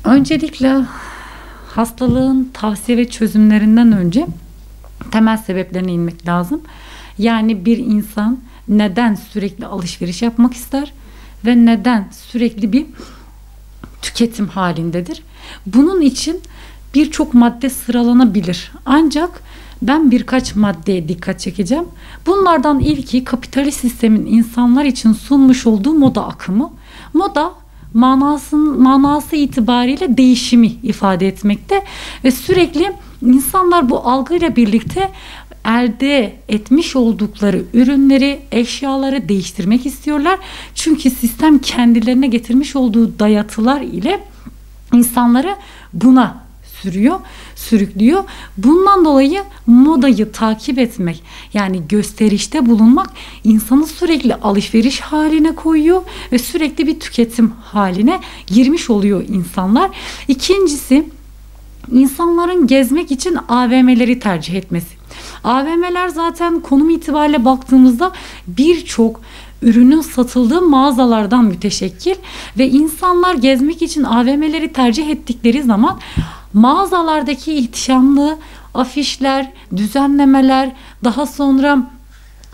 Öncelikle hastalığın tavsiye ve çözümlerinden önce temel sebeplerine inmek lazım. Yani bir insan neden sürekli alışveriş yapmak ister ve neden sürekli bir tüketim halindedir? Bunun için birçok madde sıralanabilir. Ancak ben birkaç maddeye dikkat çekeceğim. Bunlardan ilki kapitalist sistemin insanlar için sunmuş olduğu moda akımı. Moda manası itibariyle değişimi ifade etmekte ve sürekli insanlar bu algıyla birlikte elde etmiş oldukları ürünleri, eşyaları değiştirmek istiyorlar. Çünkü sistem kendilerine getirmiş olduğu dayatılar ile insanları buna sürüklüyor. Bundan dolayı modayı takip etmek, yani gösterişte bulunmak insanı sürekli alışveriş haline koyuyor ve sürekli bir tüketim haline girmiş oluyor insanlar. İkincisi, insanların gezmek için AVM'leri tercih etmesi. AVM'ler zaten konum itibariyle baktığımızda birçok ürünün satıldığı mağazalardan müteşekkil ve insanlar gezmek için AVM'leri tercih ettikleri zaman mağazalardaki ihtişamlı afişler, düzenlemeler, daha sonra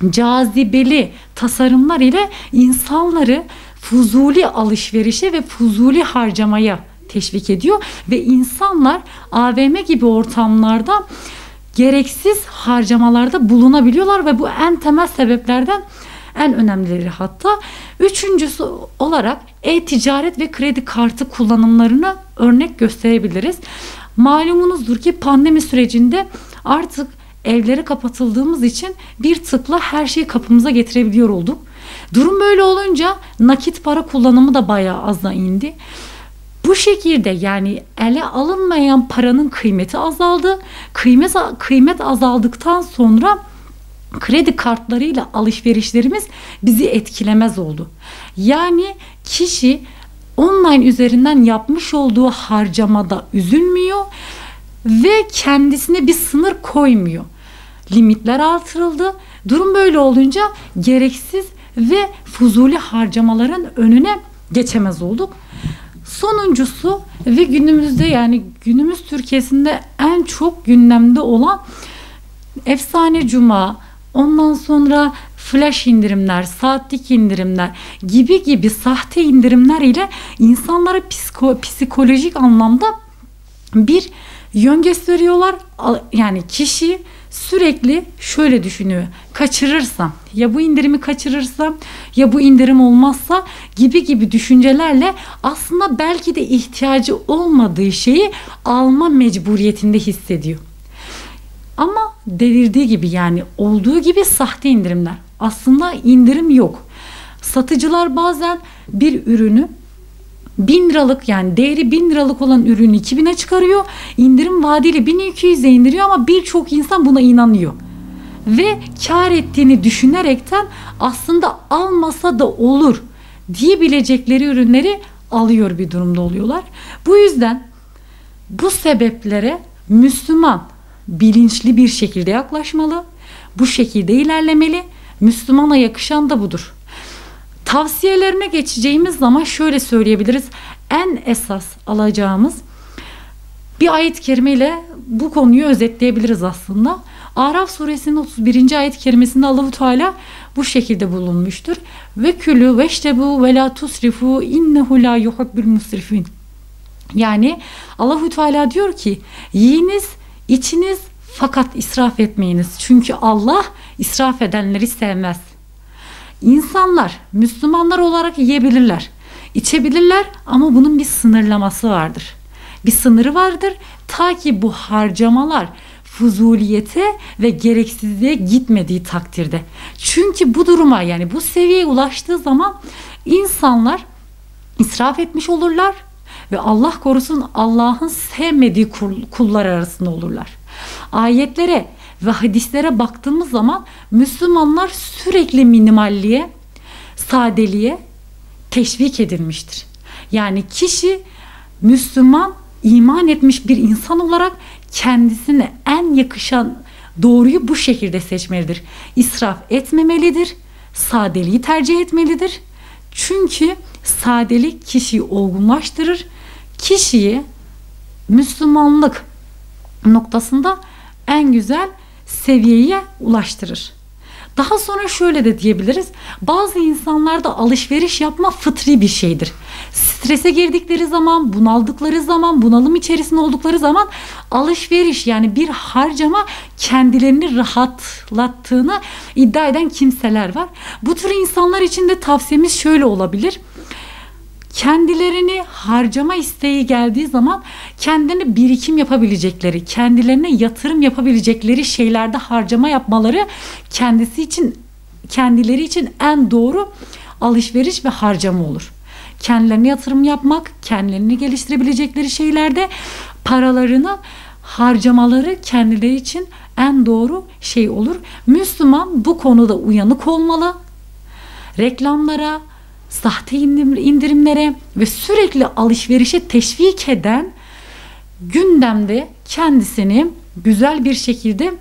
cazibeli tasarımlar ile insanları fuzuli alışverişe ve fuzuli harcamaya teşvik ediyor ve insanlar AVM gibi ortamlarda gereksiz harcamalarda bulunabiliyorlar ve bu en temel sebeplerden en önemlileri hatta. Üçüncüsü olarak e-ticaret ve kredi kartı kullanımlarını örnek gösterebiliriz. Malumunuzdur ki pandemi sürecinde artık evlere kapatıldığımız için bir tıkla her şeyi kapımıza getirebiliyor olduk. Durum böyle olunca nakit para kullanımı da bayağı aza indi. Bu şekilde yani ele alınmayan paranın kıymeti azaldı. Kıymet azaldıktan sonra kredi kartlarıyla alışverişlerimiz bizi etkilemez oldu. Yani kişi online üzerinden yapmış olduğu harcamada üzülmüyor ve kendisine bir sınır koymuyor. Limitler artırıldı. Durum böyle olunca gereksiz ve fuzuli harcamaların önüne geçemez olduk. Sonuncusu ve günümüzde, yani günümüz Türkiye'sinde en çok gündemde olan efsane cuma, ondan sonra flash indirimler, saatlik indirimler gibi sahte indirimler ile insanlara psikolojik anlamda bir yön gösteriyorlar. Yani kişi sürekli şöyle düşünüyor: kaçırırsam, ya bu indirimi kaçırırsam, ya bu indirim olmazsa gibi düşüncelerle aslında belki de ihtiyacı olmadığı şeyi alma mecburiyetinde hissediyor. Ama delirdiği gibi, yani olduğu gibi sahte indirimler. Aslında indirim yok. Satıcılar bazen bir ürünü 1000 liralık, yani değeri 1000 liralık olan ürünü 2000'e çıkarıyor. İndirim vaadiyle 1200'e indiriyor ama birçok insan buna inanıyor. Ve kar ettiğini düşünerekten aslında almasa da olur diyebilecekleri ürünleri alıyor bir durumda oluyorlar. Bu yüzden bu sebeplere Müslüman bilinçli bir şekilde yaklaşmalı. Bu şekilde ilerlemeli. Müslümana yakışan da budur. Tavsiyelerine geçeceğimiz zaman şöyle söyleyebiliriz. En esas alacağımız bir ayet-i kerime ile bu konuyu özetleyebiliriz aslında. Araf suresinin 31. ayet-i kerimesinde Allahu Teala bu şekilde bulunmuştur. Ve külü veştebu ve la tusrifu innehu la yuhibbul musrifin. Yani Allahu Teala diyor ki, yiyiniz, içiniz fakat israf etmeyiniz. Çünkü Allah israf edenleri sevmez. İnsanlar, Müslümanlar olarak yiyebilirler, içebilirler ama bunun bir sınırlaması vardır. Bir sınırı vardır ta ki bu harcamalar fuzuliyete ve gereksizliğe gitmediği takdirde. Çünkü bu duruma, yani bu seviyeye ulaştığı zaman insanlar israf etmiş olurlar ve Allah korusun Allah'ın sevmediği kullar arasında olurlar. Ayetlere ve hadislere baktığımız zaman Müslümanlar sürekli minimalliğe, sadeliğe teşvik edilmiştir. Yani kişi Müslüman, iman etmiş bir insan olarak kendisine en yakışan doğruyu bu şekilde seçmelidir. İsraf etmemelidir, sadeliği tercih etmelidir. Çünkü sadelik kişiyi olgunlaştırır, kişiyi Müslümanlık noktasında en güzel seviyeye ulaştırır. Daha sonra şöyle de diyebiliriz. Bazı insanlarda alışveriş yapma fıtri bir şeydir. Strese girdikleri zaman, bunaldıkları zaman, bunalım içerisinde oldukları zaman alışveriş, yani bir harcama kendilerini rahatlattığını iddia eden kimseler var. Bu tür insanlar için de tavsiyemiz şöyle olabilir. Kendilerini harcama isteği geldiği zaman kendilerine birikim yapabilecekleri, kendilerine yatırım yapabilecekleri şeylerde harcama yapmaları kendileri için en doğru alışveriş ve harcama olur. Kendilerine yatırım yapmak, kendilerini geliştirebilecekleri şeylerde paralarını harcamaları kendileri için en doğru şey olur. Müslüman bu konuda uyanık olmalı. Reklamlara, sahte indirimlere ve sürekli alışverişe teşvik eden gündemde kendisini güzel bir şekilde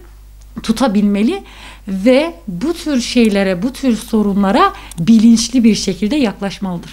tutabilmeli ve bu tür şeylere, bu tür sorunlara bilinçli bir şekilde yaklaşmalıdır.